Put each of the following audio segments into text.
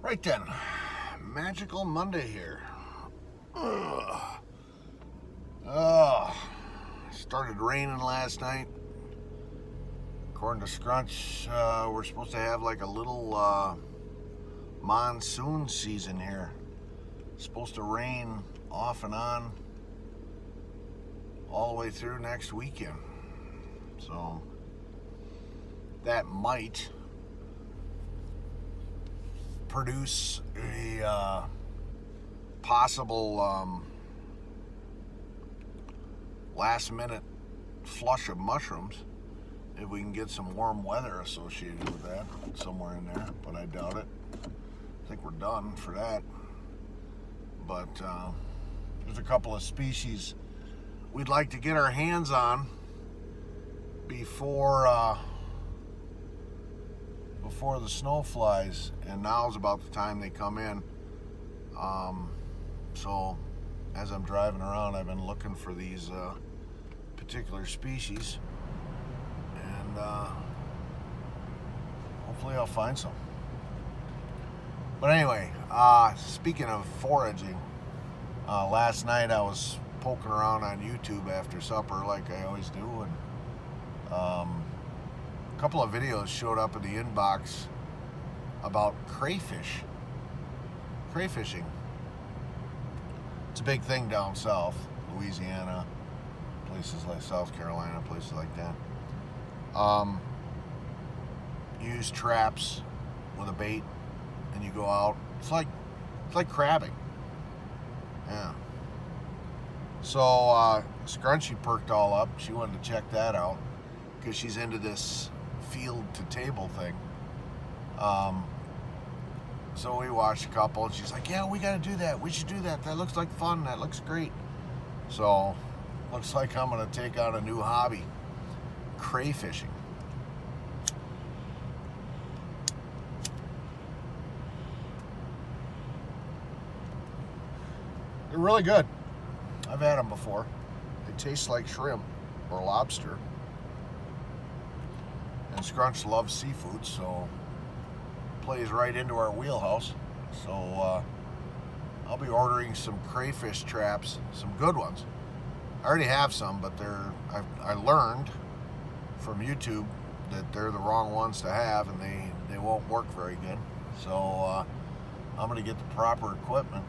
Right then, Magical Monday here. Started raining last night. According to Scrunch, we're supposed to have like a little monsoon season here. It's supposed to rain off and on all the way through next weekend. So that might produce a possible last minute flush of mushrooms if we can get some warm weather associated with that somewhere in there, but I doubt it. I think we're done for that. But there's a couple of species we'd like to get our hands on before the snow flies, and now's about the time they come in. So as I'm driving around, I've been looking for these particular species, and hopefully I'll find some. But anyway, speaking of foraging, last night I was poking around on YouTube after supper like I always do, and a couple of videos showed up in the inbox about crayfishing. It's a big thing down south, Louisiana, places like South Carolina, places like that. Use traps with a bait, and you go out. It's like crabbing. Yeah. So Scrunchy perked all up. She wanted to check that out because she's into this field to table thing. So we watched a couple, and she's like, yeah, we got to do that. We should do that. That looks like fun. That looks great. So looks like I'm going to take on a new hobby, crayfishing. They're really good. I've had them before. They taste like shrimp or lobster. And Scrunch loves seafood, so plays right into our wheelhouse. So I'll be ordering some crayfish traps, some good ones. I already have some, but I learned from YouTube that they're the wrong ones to have, and they won't work very good. So I'm going to get the proper equipment,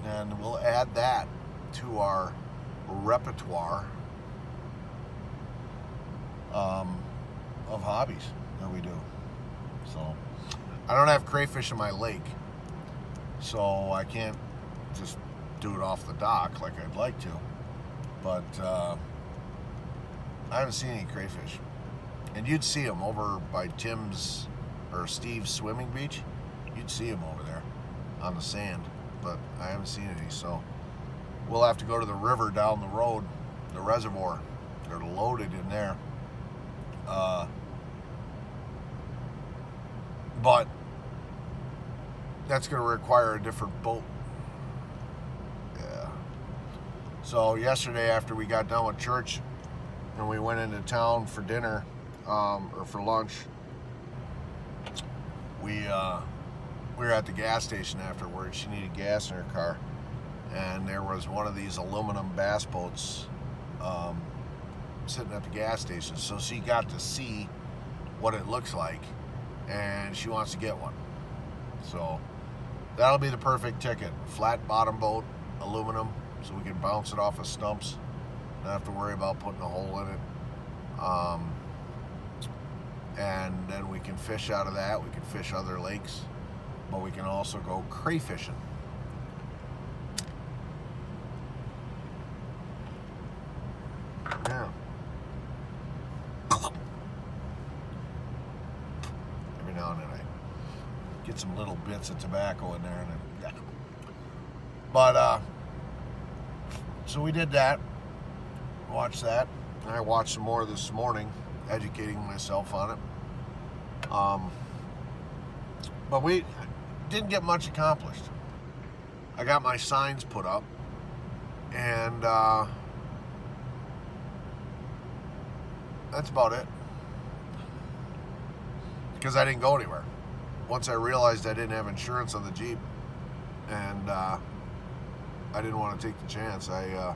and we'll add that to our repertoire of hobbies that we do. So I don't have crayfish in my lake, so I can't just do it off the dock like I'd like to. But I haven't seen any crayfish. And you'd see them over by Tim's or Steve's swimming beach. You'd see them over there on the sand, but I haven't seen any. So we'll have to go to the river down the road, the reservoir. They're loaded in there. But that's going to require a different boat. Yeah. So yesterday, after we got done with church and we went into town for dinner or for lunch, we were at the gas station afterwards. She needed gas in her car, and there was one of these aluminum bass boats sitting at the gas station. So she got to see what it looks like, and she wants to get one. So that'll be the perfect ticket. Flat bottom boat, aluminum, so we can bounce it off of stumps. Not have to worry about putting a hole in it. And then we can fish out of that. We can fish other lakes, but we can also go crayfishing. Yeah. Every now and then I get some little bits of tobacco in there, and then, yeah. But so we did that. Watched that. And I watched some more this morning, educating myself on it. But we didn't get much accomplished. I got my signs put up, and that's about it. Because I didn't go anywhere. once I realized I didn't have insurance on the Jeep, and I didn't want to take the chance, I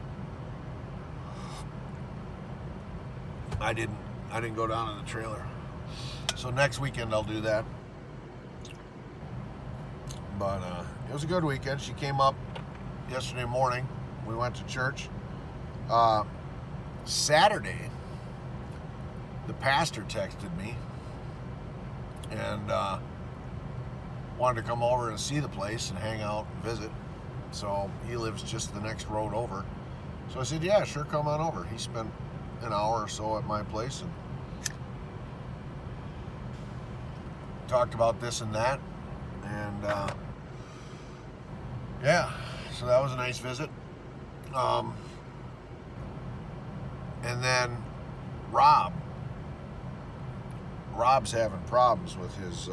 didn't go down in the trailer. So next weekend I'll do that. But it was a good weekend. She came up yesterday morning. We went to church. Saturday, the pastor texted me and wanted to come over and see the place and hang out and visit. So he lives just the next road over. So I said, yeah, sure, come on over. He spent an hour or so at my place and talked about this and that. And yeah, so that was a nice visit. And then Rob's having problems with his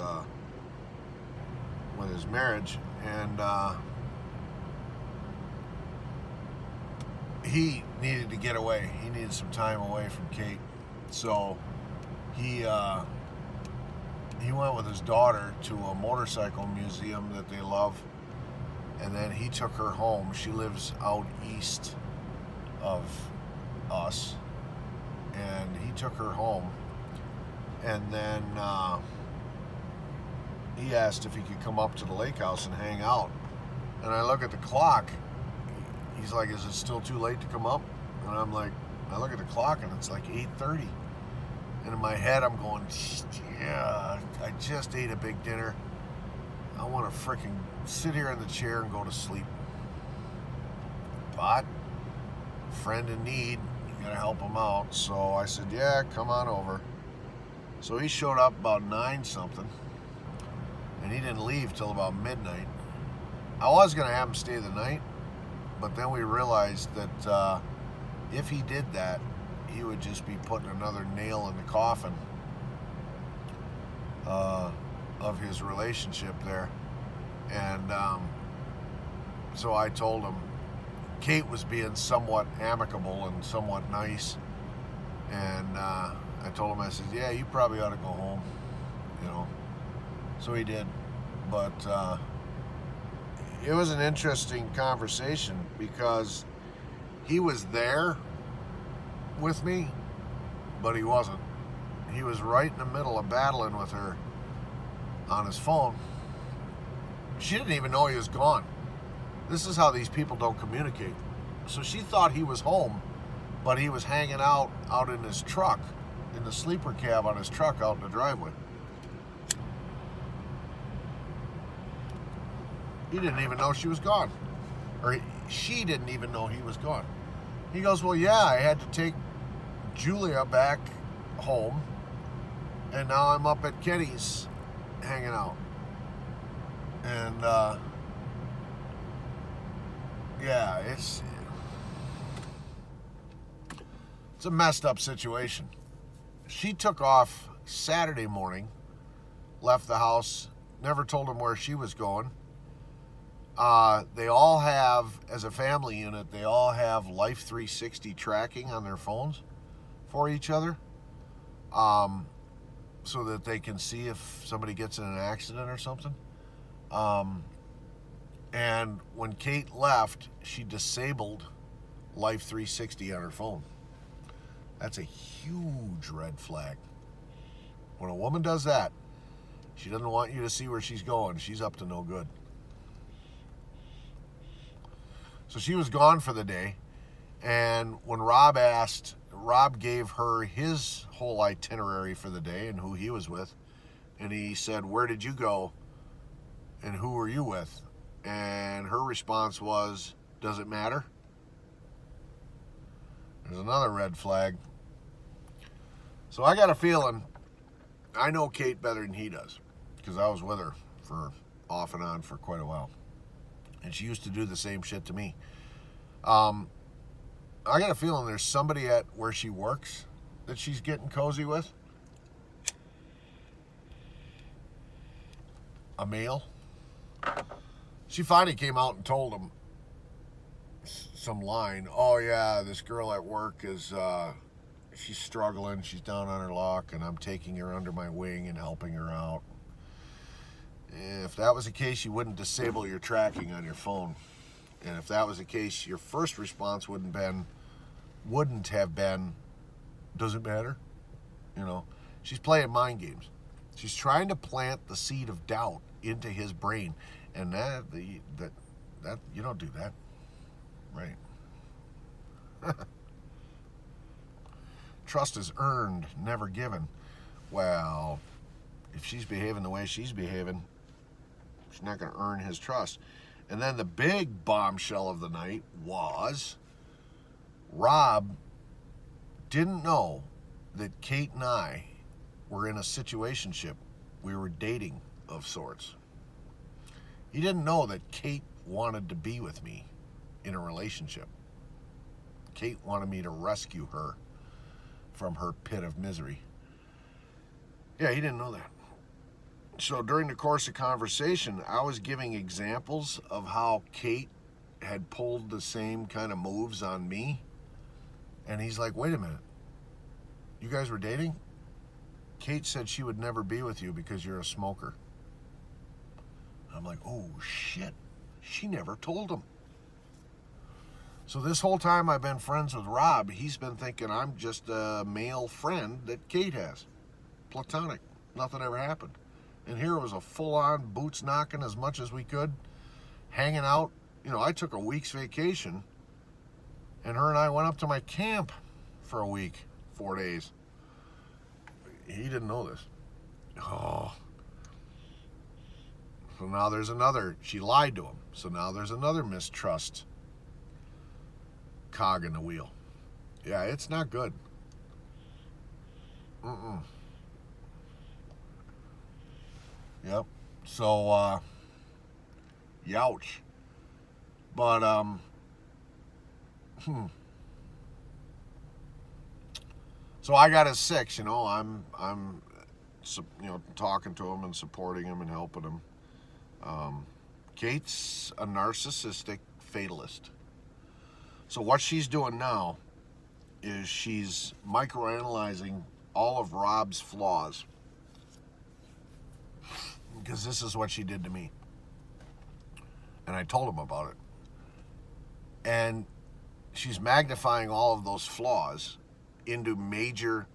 marriage, and he needed to get away. He needed some time away from Kate, so he went with his daughter to a motorcycle museum that they love, and then he took her home. She lives out east of us, and he took her home, and then he asked if he could come up to the lake house and hang out. And I look at the clock. He's like, is it still too late to come up? And I'm like, I look at the clock and it's like 8:30. And in my head I'm going, yeah, I just ate a big dinner. I want to frickin' sit here in the chair and go to sleep. But friend in need, you gotta help him out. So I said, yeah, come on over. So he showed up about 9 something, and he didn't leave till about midnight. I was gonna have him stay the night, but then we realized that if he did that, he would just be putting another nail in the coffin of his relationship there. And so I told him, Kate was being somewhat amicable and somewhat nice, and I told him, I said, yeah, you probably ought to go home, you know. So he did. But it was an interesting conversation because he was there with me, but he wasn't. He was right in the middle of battling with her on his phone. She didn't even know he was gone. This is how these people don't communicate. So she thought he was home, but he was hanging out in his truck, in the sleeper cab on his truck out in the driveway. He didn't even know she was gone. Or she didn't even know he was gone. He goes, well, yeah, I had to take Julia back home, and now I'm up at Kenny's hanging out. And yeah, it's a messed up situation. She took off Saturday morning, left the house, never told him where she was going. They all have, as a family unit, they all have Life 360 tracking on their phones for each other, so that they can see if somebody gets in an accident or something. And when Kate left, she disabled Life 360 on her phone. That's a huge red flag. When a woman does that, she doesn't want you to see where she's going. She's up to no good. So she was gone for the day, and when Rob gave her his whole itinerary for the day and who he was with, and he said, where did you go and who were you with? And her response was, does it matter? There's another red flag. So I got a feeling, I know Kate better than he does, because I was with her for off and on for quite a while. And she used to do the same shit to me. I got a feeling there's somebody at where she works that she's getting cozy with. A male. She finally came out and told him some line. Oh yeah, this girl at work is, she's struggling. She's down on her luck, and I'm taking her under my wing and helping her out. If that was the case, you wouldn't disable your tracking on your phone. And if that was the case, your first response wouldn't have been, does it matter? You know, she's playing mind games. She's trying to plant the seed of doubt into his brain, and that you don't do that, right? Trust is earned, never given. Well, if she's behaving the way she's behaving, she's not going to earn his trust. And then the big bombshell of the night was Rob didn't know that Kate and I were in a situationship. We were dating of sorts. He didn't know that Kate wanted to be with me in a relationship. Kate wanted me to rescue her from her pit of misery. Yeah, he didn't know that. So during the course of conversation, I was giving examples of how Kate had pulled the same kind of moves on me. And he's like, wait a minute. You guys were dating? Kate said she would never be with you because you're a smoker. I'm like, oh shit. She never told him. So this whole time I've been friends with Rob, he's been thinking I'm just a male friend that Kate has. Platonic. Nothing ever happened. And here it was a full-on boots knocking as much as we could, hanging out. You know, I took a week's vacation, and her and I went up to my camp for a week, 4 days. He didn't know this. Oh. So now there's another, she lied to him. So now there's another mistrust cog in the wheel. Yeah, it's not good. Yep. So, youch. But, So I got his 6, you know, I'm you know, talking to him and supporting him and helping him. Kate's a narcissistic fatalist. So what she's doing now is she's microanalyzing all of Rob's flaws. Because this is what she did to me. And I told him about it. And she's magnifying all of those flaws into major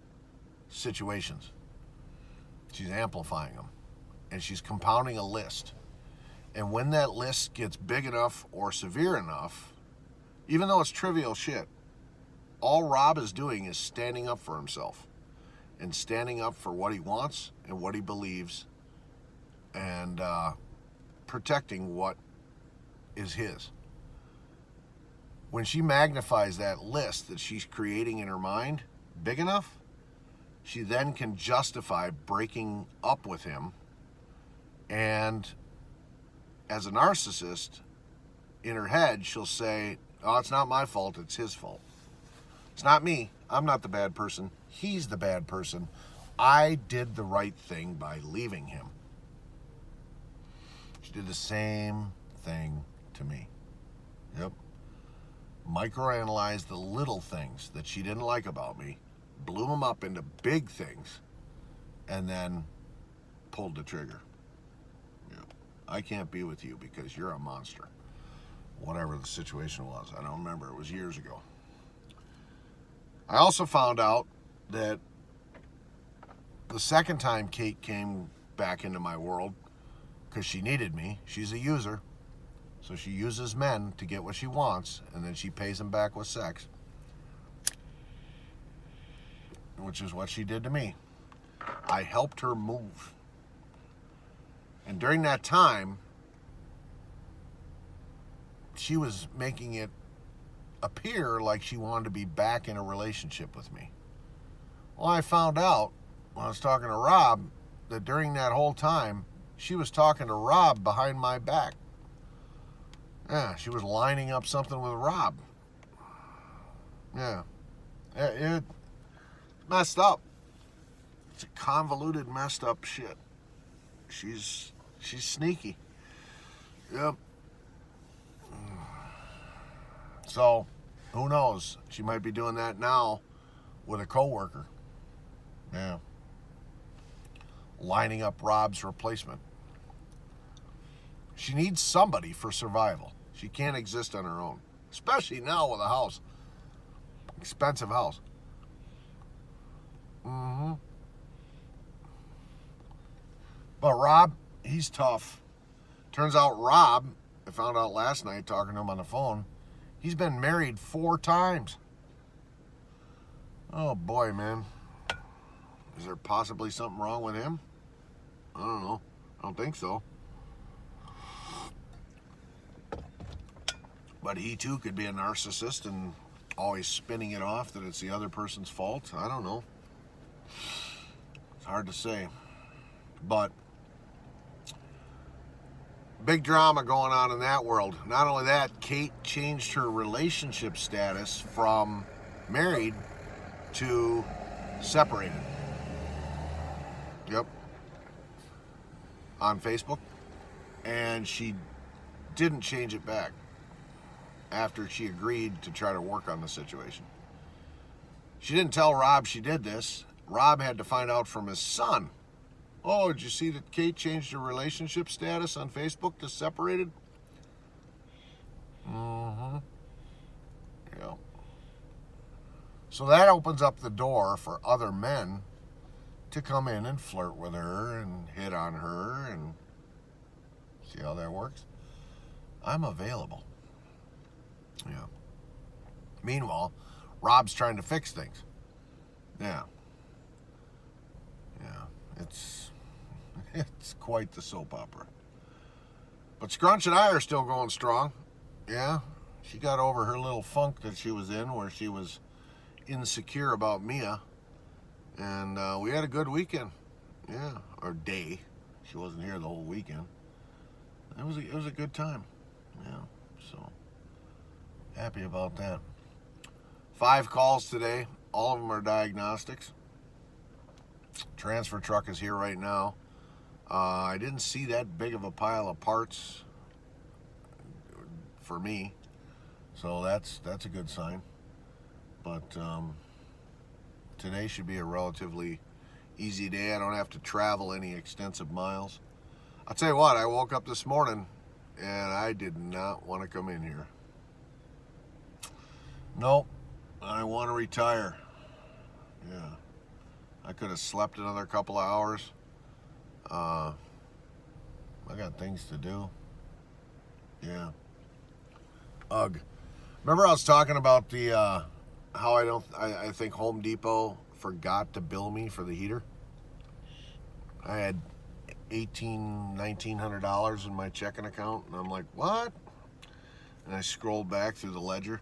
situations. She's amplifying them. And she's compounding a list. And when that list gets big enough or severe enough, even though it's trivial shit, all Rob is doing is standing up for himself. And standing up for what he wants and what he believes. And protecting what is his. When she magnifies that list that she's creating in her mind big enough, she then can justify breaking up with him. And as a narcissist, in her head, she'll say, oh, it's not my fault, it's his fault. It's not me. I'm not the bad person. He's the bad person. I did the right thing by leaving him. She did the same thing to me. Yep. Microanalyzed the little things that she didn't like about me, blew them up into big things, and then pulled the trigger. Yep. I can't be with you because you're a monster. Whatever the situation was. I don't remember. It was years ago. I also found out that the second time Kate came back into my world, because she needed me, she's a user, so she uses men to get what she wants, and then she pays them back with sex, which is what she did to me. I helped her move. And during that time, she was making it appear like she wanted to be back in a relationship with me. Well, I found out when I was talking to Rob that during that whole time, she was talking to Rob behind my back. Yeah, she was lining up something with Rob. Yeah. It messed up. It's a convoluted, messed up shit. She's sneaky. Yep. So, who knows? She might be doing that now with a coworker. Yeah. Lining up Rob's replacement. She needs somebody for survival. She can't exist on her own, especially now with a house, expensive house. But Rob, he's tough. Turns out Rob, I found out last night talking to him on the phone, he's been married 4 times. Oh boy, man. Is there possibly something wrong with him? I don't know. I don't think so. But he too could be a narcissist and always spinning it off that it's the other person's fault. I don't know. It's hard to say. But big drama going on in that world. Not only that, Kate changed her relationship status from married to separated. Yep. On Facebook. And she didn't change it back after she agreed to try to work on the situation. She didn't tell Rob she did this. Rob had to find out from his son. Oh, did you see that Kate changed her relationship status on Facebook to separated? Yeah. So that opens up the door for other men to come in and flirt with her and hit on her and see how that works. I'm available. Yeah. Meanwhile, Rob's trying to fix things. Yeah. It's quite the soap opera. But Scrunch and I are still going strong. Yeah. She got over her little funk that she was in where she was insecure about Mia. And we had a good weekend. Yeah. Or day. She wasn't here the whole weekend. It was a good time. Yeah. So happy about that. 5 calls today. All of them are diagnostics. Transfer truck is here right now. I didn't see that big of a pile of parts for me, so that's a good sign. But today should be a relatively easy day. I don't have to travel any extensive miles. I'll tell you what, I woke up this morning and I did not want to come in here. Nope, I want to retire. Yeah. I could have slept another couple of hours. I got things to do. Yeah. Ugh. Remember I was talking about the how I think Home Depot forgot to bill me for the heater? I had $1,900 in my checking account, and I'm like, what? And I scrolled back through the ledger,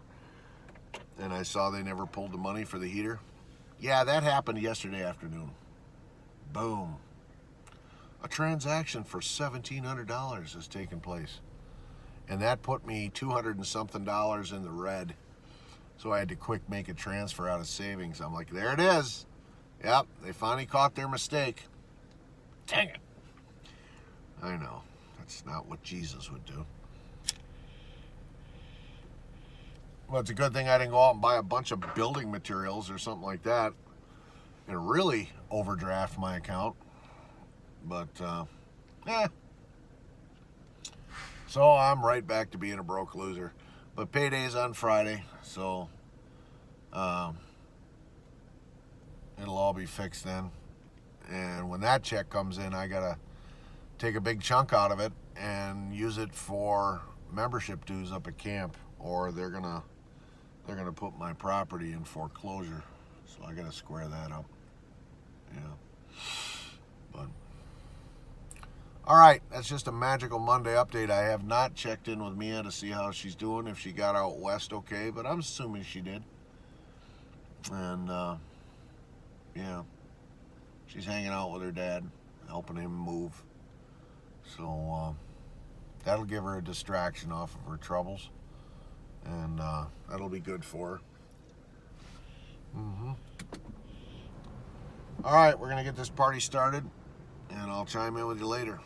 and I saw they never pulled the money for the heater. Yeah, that happened yesterday afternoon. Boom. A transaction for $1,700 has taken place. And that put me $200 and something in the red. So I had to quick make a transfer out of savings. I'm like, there it is. Yep, they finally caught their mistake. Dang it. I know. That's not what Jesus would do. Well, it's a good thing I didn't go out and buy a bunch of building materials or something like that and really overdraft my account. But, So I'm right back to being a broke loser. But payday's on Friday, so it'll all be fixed then. And when that check comes in, I gotta take a big chunk out of it and use it for membership dues up at camp, or they're gonna put my property in foreclosure. So I gotta square that up. Yeah. But all right, that's just a Magical Monday update. I have not checked in with Mia to see how she's doing, if she got out west okay, but I'm assuming she did. And yeah, she's hanging out with her dad, helping him move. So that'll give her a distraction off of her troubles, and that'll be good for her. All right, we're gonna get this party started, and I'll chime in with you later.